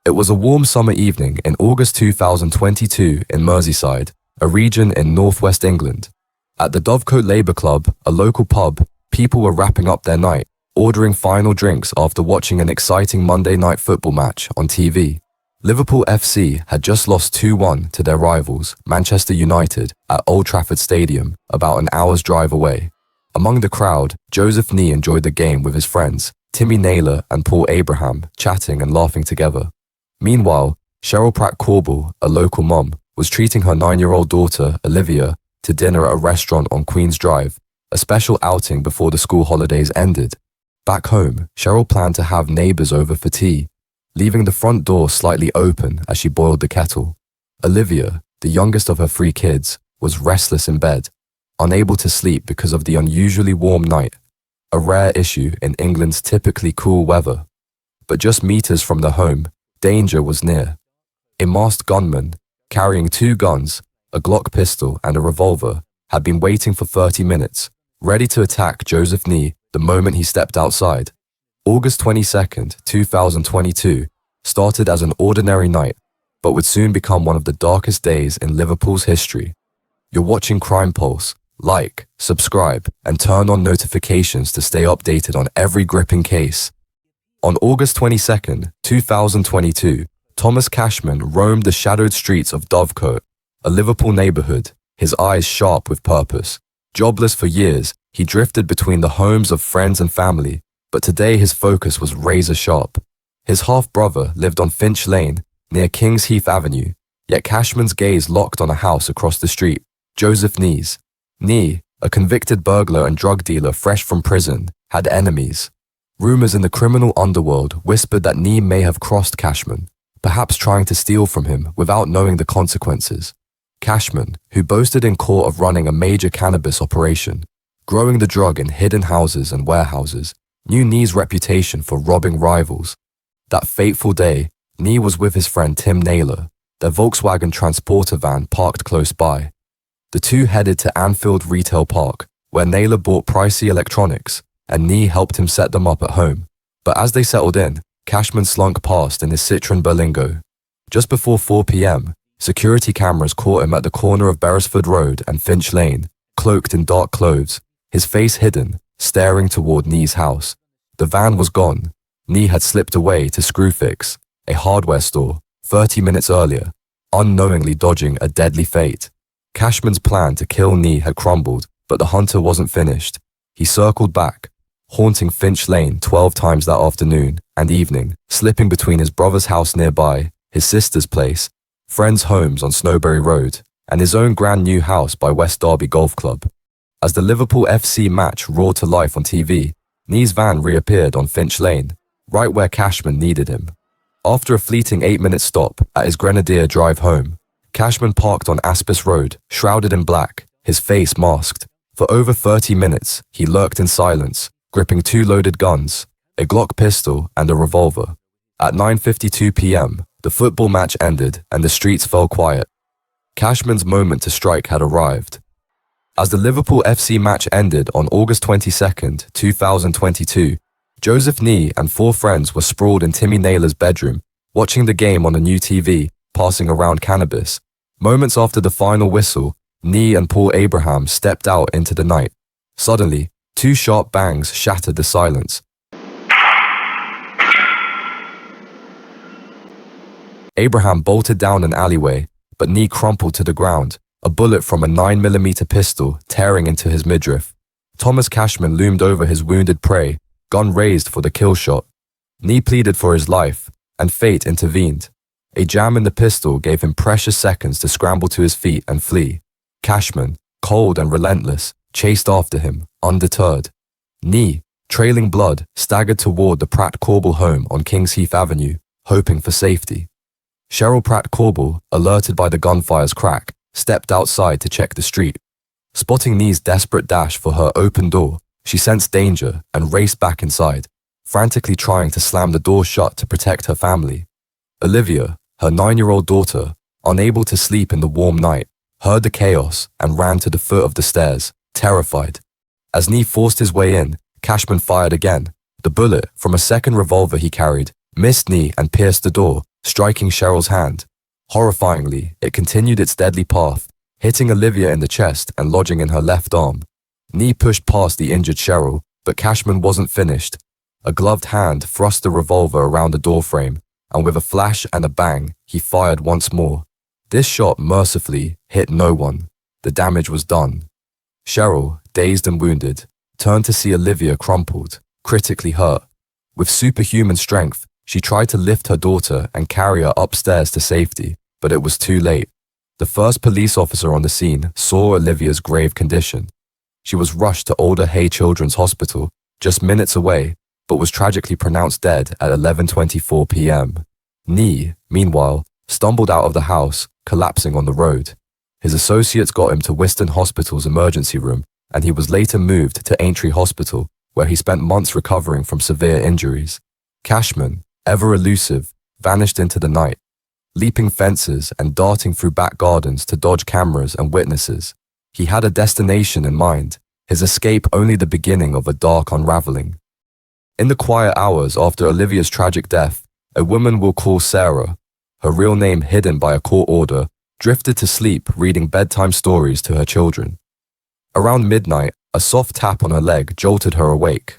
It was a warm summer evening in August 2022 in Merseyside, a region in northwest England. At the Dovecot Labour Club, a local pub, people were wrapping up their night, ordering final drinks after watching an exciting Monday night football match on TV. Liverpool FC had just lost 2-1 to their rivals, Manchester United, at Old Trafford Stadium, about an hour's drive away. Among the crowd, Joseph Nee enjoyed the game with his friends, Timmy Naylor and Paul Abraham, chatting and laughing together. Meanwhile, Cheryl Pratt-Korbel, a local mom, was treating her 9-year-old daughter, Olivia, to dinner at a restaurant on Queen's Drive, a special outing before the school holidays ended. Back home, Cheryl planned to have neighbors over for tea, leaving the front door slightly open as she boiled the kettle. Olivia, the youngest of her 3 kids, was restless in bed, unable to sleep because of the unusually warm night, a rare issue in England's typically cool weather. But just meters from the home, danger was near. A masked gunman, carrying 2 guns, a Glock pistol and a revolver, had been waiting for 30 minutes, ready to attack Joseph Nee the moment he stepped outside. August 22nd, 2022, started as an ordinary night, but would soon become one of the darkest days in Liverpool's history. You're watching Crime Pulse. Like, subscribe, and turn on notifications to stay updated on every gripping case. On August 22nd, 2022, Thomas Cashman roamed the shadowed streets of Dovecot, a Liverpool neighborhood, his eyes sharp with purpose. Jobless for years, he drifted between the homes of friends and family, but today his focus was razor sharp. His half-brother lived on Finch Lane, near King's Heath Avenue, yet Cashman's gaze locked on a house across the street, Joseph Nee's. Nee, a convicted burglar and drug dealer fresh from prison, had enemies. Rumors in the criminal underworld whispered that Nee may have crossed Cashman, perhaps trying to steal from him without knowing the consequences. Cashman, who boasted in court of running a major cannabis operation, growing the drug in hidden houses and warehouses, knew Nee's reputation for robbing rivals. That fateful day, Nee was with his friend Tim Naylor, their Volkswagen transporter van parked close by. The two headed to Anfield Retail Park, where Naylor bought pricey electronics, and Nee helped him set them up at home. But as they settled in, Cashman slunk past in his Citroen Berlingo. Just before 4 p.m., security cameras caught him at the corner of Beresford Road and Finch Lane, cloaked in dark clothes, his face hidden, staring toward Nee's house. The van was gone. Nee had slipped away to Screwfix, a hardware store, 30 minutes earlier, unknowingly dodging a deadly fate. Cashman's plan to kill Nee had crumbled, but the hunter wasn't finished. He circled back, haunting Finch Lane 12 times that afternoon and evening, slipping between his brother's house nearby, his sister's place, friends' homes on Snowberry Road, and his own brand new house by West Derby Golf Club. As the Liverpool FC match roared to life on TV, Nee's van reappeared on Finch Lane, right where Cashman needed him. After a fleeting 8-minute stop at his Grenadier drive home, Cashman parked on Aspis Road, shrouded in black, his face masked. For over 30 minutes, he lurked in silence, gripping 2 loaded guns, a Glock pistol and a revolver. At 9:52 p.m., the football match ended and the streets fell quiet. Cashman's moment to strike had arrived. As the Liverpool FC match ended on August 22nd, 2022, Joseph Nee and 4 friends were sprawled in Timmy Naylor's bedroom, watching the game on a new TV, passing around cannabis. Moments after the final whistle, Nee and Paul Abraham stepped out into the night. Suddenly, 2 sharp bangs shattered the silence. Abraham bolted down an alleyway, but Nee crumpled to the ground, a bullet from a 9mm pistol tearing into his midriff. Thomas Cashman loomed over his wounded prey, gun raised for the kill shot. Nee pleaded for his life, and fate intervened. A jam in the pistol gave him precious seconds to scramble to his feet and flee. Cashman, cold and relentless, chased after him, undeterred. Nee, trailing blood, staggered toward the Pratt-Korbel home on King's Heath Avenue, hoping for safety. Cheryl Pratt-Korbel, alerted by the gunfire's crack, stepped outside to check the street. Spotting Nee's desperate dash for her open door, she sensed danger and raced back inside, frantically trying to slam the door shut to protect her family. Olivia, her 9-year-old daughter, unable to sleep in the warm night, heard the chaos and ran to the foot of the stairs, terrified. As Nee forced his way in, Cashman fired again. The bullet, from a second revolver he carried, missed Nee and pierced the door, striking Cheryl's hand. Horrifyingly, it continued its deadly path, hitting Olivia in the chest and lodging in her left arm. Nee pushed past the injured Cheryl, but Cashman wasn't finished. A gloved hand thrust the revolver around the doorframe, and with a flash and a bang, he fired once more. This shot mercifully hit no one. The damage was done. Cheryl, dazed and wounded, turned to see Olivia crumpled, critically hurt. With superhuman strength, she tried to lift her daughter and carry her upstairs to safety, but it was too late. The first police officer on the scene saw Olivia's grave condition. She was rushed to Alder Hey Children's Hospital, just minutes away, but was tragically pronounced dead at 11:24 p.m. Nee, meanwhile, stumbled out of the house, collapsing on the road. His associates got him to Wiston Hospital's emergency room, and he was later moved to Aintree Hospital, where he spent months recovering from severe injuries. Cashman, ever elusive, vanished into the night, leaping fences and darting through back gardens to dodge cameras and witnesses. He had a destination in mind, his escape only the beginning of a dark unraveling. In the quiet hours after Olivia's tragic death, a woman we'll call Sarah, her real name hidden by a court order, drifted to sleep reading bedtime stories to her children. Around midnight, a soft tap on her leg jolted her awake.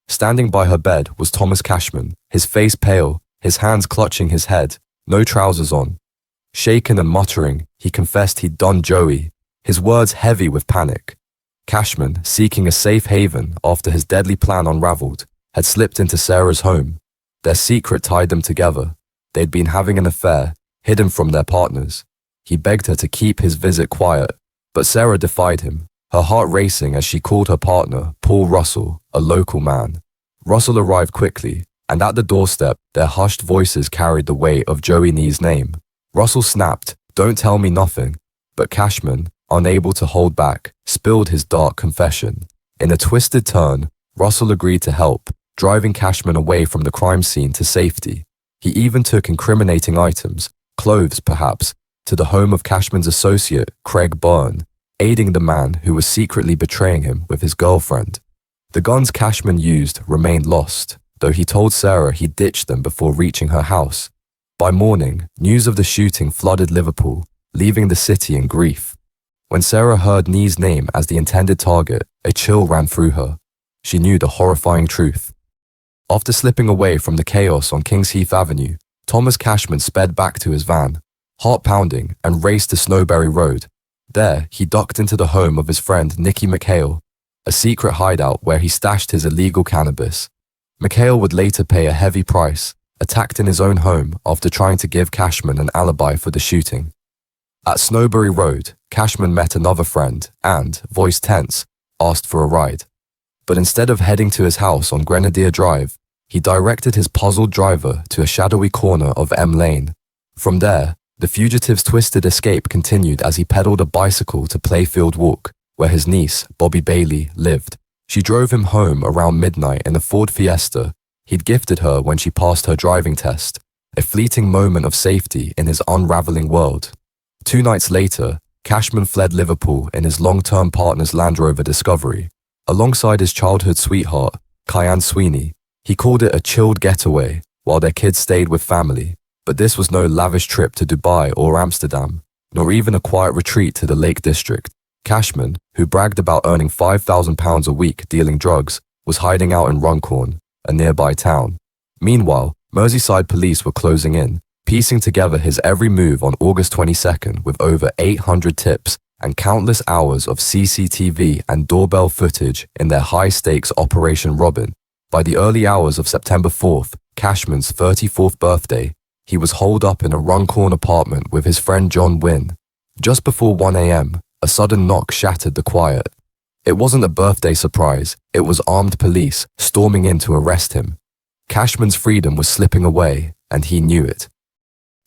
Standing by her bed was Thomas Cashman, his face pale, his hands clutching his head, no trousers on. Shaken and muttering, he confessed he'd done Joey, his words heavy with panic. Cashman, seeking a safe haven after his deadly plan unraveled, had slipped into Sarah's home. Their secret tied them together. They'd been having an affair, hidden from their partners. He begged her to keep his visit quiet, but Sarah defied him, her heart racing as she called her partner, Paul Russell, a local man. Russell arrived quickly, and at the doorstep, their hushed voices carried the weight of Joey Nee's name. Russell snapped, "Don't tell me nothing," but Cashman, unable to hold back, spilled his dark confession. In a twisted turn, Russell agreed to help, driving Cashman away from the crime scene to safety. He even took incriminating items, clothes perhaps, to the home of Cashman's associate, Craig Byrne, aiding the man who was secretly betraying him with his girlfriend. The guns Cashman used remained lost, though he told Sarah he ditched them before reaching her house. By morning, news of the shooting flooded Liverpool, leaving the city in grief. When Sarah heard Nee's name as the intended target, a chill ran through her. She knew the horrifying truth. After slipping away from the chaos on Kingsheath Avenue, Thomas Cashman sped back to his van, heart pounding, and raced to Snowberry Road. There, he ducked into the home of his friend Nicky McHale, a secret hideout where he stashed his illegal cannabis. McHale would later pay a heavy price, attacked in his own home after trying to give Cashman an alibi for the shooting. At Snowberry Road, Cashman met another friend and, voice tense, asked for a ride. But instead of heading to his house on Grenadier Drive, he directed his puzzled driver to a shadowy corner of M Lane. From there, the fugitive's twisted escape continued as he pedaled a bicycle to Playfield Walk, where his niece, Bobby Bailey, lived. She drove him home around midnight in a Ford Fiesta he'd gifted her when she passed her driving test, a fleeting moment of safety in his unraveling world. 2 nights later, Cashman fled Liverpool in his long-term partner's Land Rover Discovery. Alongside his childhood sweetheart, Kyan Sweeney, he called it a chilled getaway while their kids stayed with family. But this was no lavish trip to Dubai or Amsterdam, nor even a quiet retreat to the Lake District. Cashman, who bragged about earning £5,000 a week dealing drugs, was hiding out in Runcorn, a nearby town. Meanwhile, Merseyside police were closing in, piecing together his every move on August 22nd with over 800 tips and countless hours of CCTV and doorbell footage in their high-stakes Operation Robin. By the early hours of September 4th, Cashman's 34th birthday, he was holed up in a Runcorn apartment with his friend John Wynne. Just before 1 a.m., a sudden knock shattered the quiet. It wasn't a birthday surprise, it was armed police storming in to arrest him. Cashman's freedom was slipping away, and he knew it.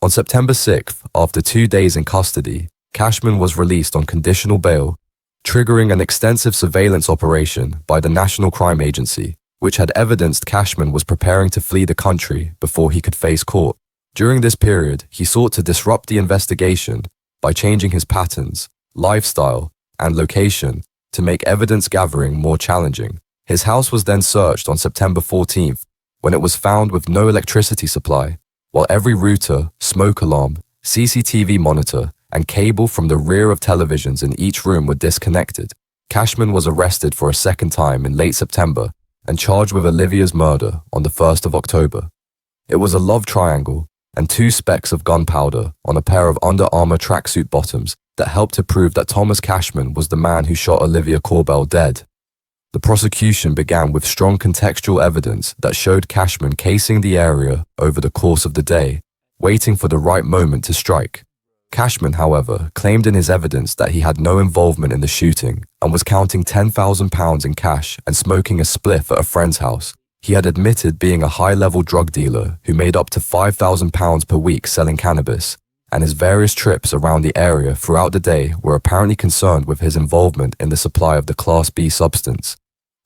On September 6th, after 2 days in custody, Cashman was released on conditional bail, triggering an extensive surveillance operation by the National Crime Agency, which had evidenced Cashman was preparing to flee the country before he could face court. During this period, he sought to disrupt the investigation by changing his patterns, lifestyle, and location to make evidence gathering more challenging. His house was then searched on September 14th, when it was found with no electricity supply, while every router, smoke alarm, CCTV monitor, and cable from the rear of televisions in each room were disconnected. Cashman was arrested for a second time in late September and charged with Olivia's murder on the 1st of October. It was a love triangle and 2 specks of gunpowder on a pair of Under Armour tracksuit bottoms that helped to prove that Thomas Cashman was the man who shot Olivia Korbel dead. The prosecution began with strong contextual evidence that showed Cashman casing the area over the course of the day, waiting for the right moment to strike. Cashman, however, claimed in his evidence that he had no involvement in the shooting and was counting £10,000 in cash and smoking a spliff at a friend's house. He had admitted being a high-level drug dealer who made up to £5,000 per week selling cannabis, and his various trips around the area throughout the day were apparently concerned with his involvement in the supply of the Class B substance.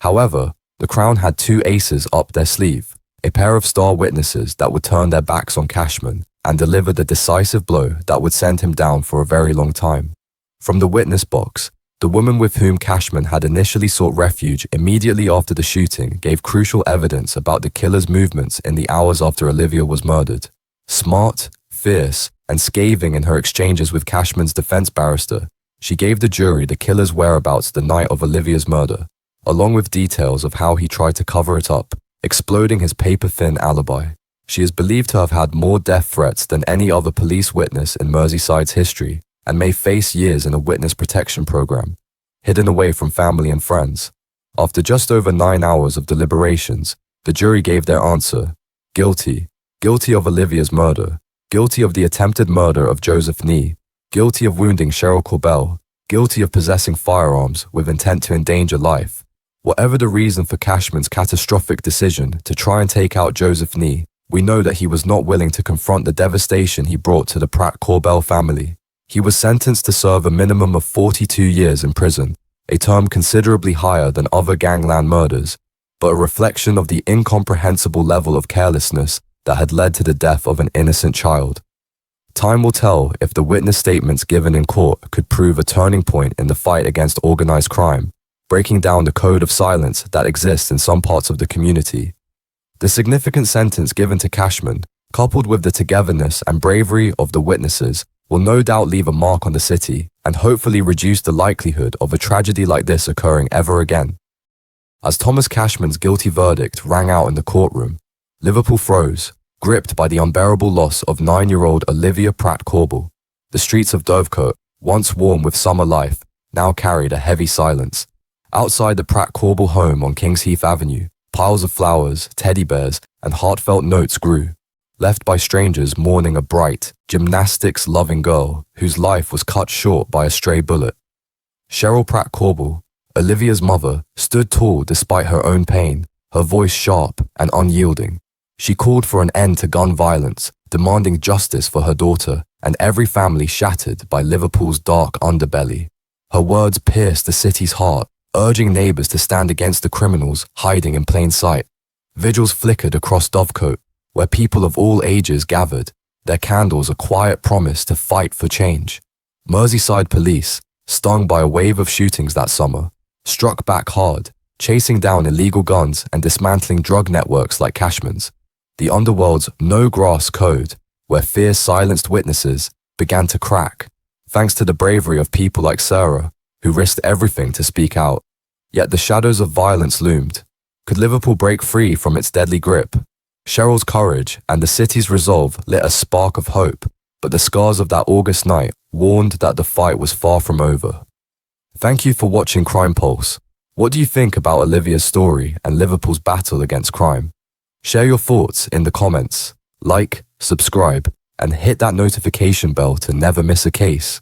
However, the Crown had 2 aces up their sleeve, a pair of star witnesses that would turn their backs on Cashman and deliver the decisive blow that would send him down for a very long time. From the witness box, the woman with whom Cashman had initially sought refuge immediately after the shooting gave crucial evidence about the killer's movements in the hours after Olivia was murdered. Smart, fierce, and scathing in her exchanges with Cashman's defense barrister, she gave the jury the killer's whereabouts the night of Olivia's murder, along with details of how he tried to cover it up, exploding his paper-thin alibi. She is believed to have had more death threats than any other police witness in Merseyside's history and may face years in a witness protection program, hidden away from family and friends. After just over 9 hours of deliberations, the jury gave their answer: guilty, guilty of Olivia's murder, guilty of the attempted murder of Joseph Nee, guilty of wounding Cheryl Korbel, guilty of possessing firearms with intent to endanger life. Whatever the reason for Cashman's catastrophic decision to try and take out Joseph Nee, we know that he was not willing to confront the devastation he brought to the Pratt-Korbel family. He was sentenced to serve a minimum of 42 years in prison, a term considerably higher than other gangland murders, but a reflection of the incomprehensible level of carelessness that had led to the death of an innocent child. Time will tell if the witness statements given in court could prove a turning point in the fight against organized crime, breaking down the code of silence that exists in some parts of the community. The significant sentence given to Cashman, coupled with the togetherness and bravery of the witnesses, will no doubt leave a mark on the city and hopefully reduce the likelihood of a tragedy like this occurring ever again. As Thomas Cashman's guilty verdict rang out in the courtroom, Liverpool froze, gripped by the unbearable loss of 9-year-old Olivia Pratt-Korbel. The streets of Dovecot, once warm with summer life, now carried a heavy silence. Outside the Pratt-Korbel home on Kings Heath Avenue, piles of flowers, teddy bears, and heartfelt notes grew, left by strangers mourning a bright, gymnastics-loving girl whose life was cut short by a stray bullet. Cheryl Pratt-Korbel, Olivia's mother, stood tall despite her own pain, her voice sharp and unyielding. She called for an end to gun violence, demanding justice for her daughter and every family shattered by Liverpool's dark underbelly. Her words pierced the city's heart, urging neighbors to stand against the criminals hiding in plain sight. Vigils flickered across Dovecot, where people of all ages gathered, their candles a quiet promise to fight for change. Merseyside police, stung by a wave of shootings that summer, struck back hard, chasing down illegal guns and dismantling drug networks like Cashman's. The underworld's no-grass code, where fear silenced witnesses, began to crack, thanks to the bravery of people like Sarah, who risked everything to speak out. Yet the shadows of violence loomed. Could Liverpool break free from its deadly grip? Cheryl's courage and the city's resolve lit a spark of hope, but the scars of that August night warned that the fight was far from over. Thank you for watching Crime Pulse. What do you think about Olivia's story and Liverpool's battle against crime? Share your thoughts in the comments, like, subscribe, and hit that notification bell to never miss a case.